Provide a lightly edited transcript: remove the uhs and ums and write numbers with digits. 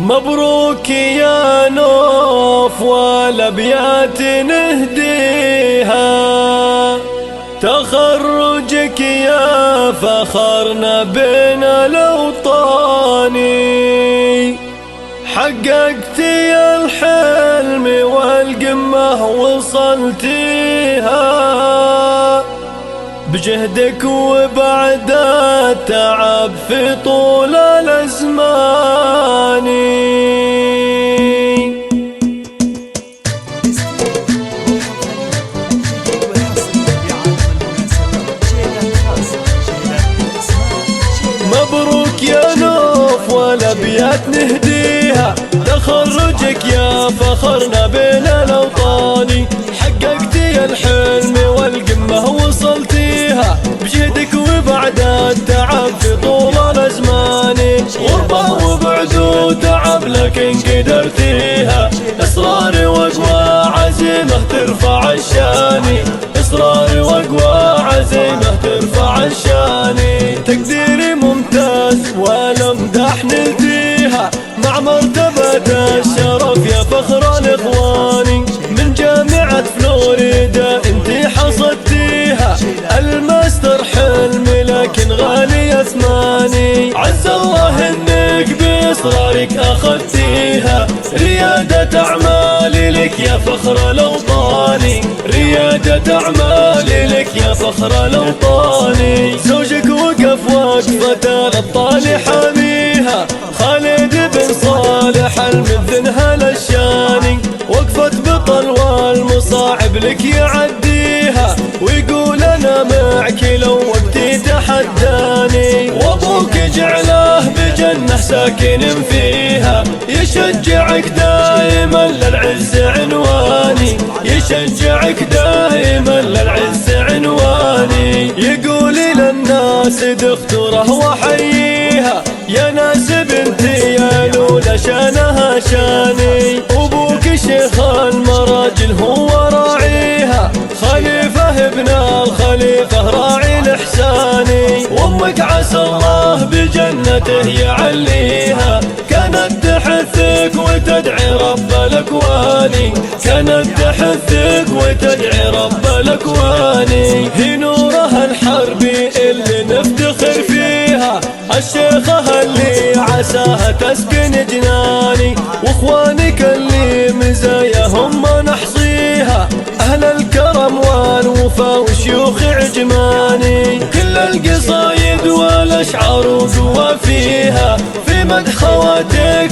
مبروك يا نوف والابيات نهديها، تخرجك يا فخرنا بين الاوطان، حققتي الحلم والقمة وصلتيها، بجهدك وبعد التعب في طول الأزمان. مبروك يا نوف والابيات نهديها، تخرجك يا فخرنا بين الاوطان، حققتي الحلم والقمة وصلتيها، بجهدك وبعد التعب في طول الازمان، غربة وبعد وتعب لكن قدرتيها، اصرار وقوى عزيمة ترفع الشان، اصرار وقوى عزيمة ترفع الشان، تقديري ممتاز والامداح نلتيها، مع مرتبة الشرف يا فخر الاخوان، من جامعة فلوريدا انتي حصدتيها، الماستر حلم لكن غالي اثماني، عز الله انك باصرارك اخذتيها، ريادة اعمالي لك يا فخر الاوطان، ريادة اعمالي لك يا فخر الاوطان، زوجك وقف وقفة الابطال حاميها، خالد بن صالح المذنها للشان، وقفة بطل والمصاعب لك يعديها، ويقول انا معك لو وقتي تحداني، وابوك جعله بجنة ساكن فيها، يشجعك دائما للعز عنواني، يشجعك دائما للعز عنواني، يقول للناس دكتوره وحييها، يا ناس بنتي يا لولا شانها شاني، ابوك شيخ المراجل هو راعيها، خليفة ابن الخليفة راعي الاحساني، وامك عسى الله بجنته يعليها، كانت تحثك وتدعي رب الاكوان، كانت تحثك وتدعي رب الاكوان، هي نورها الحربي اللي نفتخر فيها، الشيخة اللي عساها تسكن جناني، واخوانك اللي مزاياهم ما نحصيها، اهل الكرم والوفا وشيوخ عجماني، كل القصايد والاشعار وقوى فيها، في مدح خواتك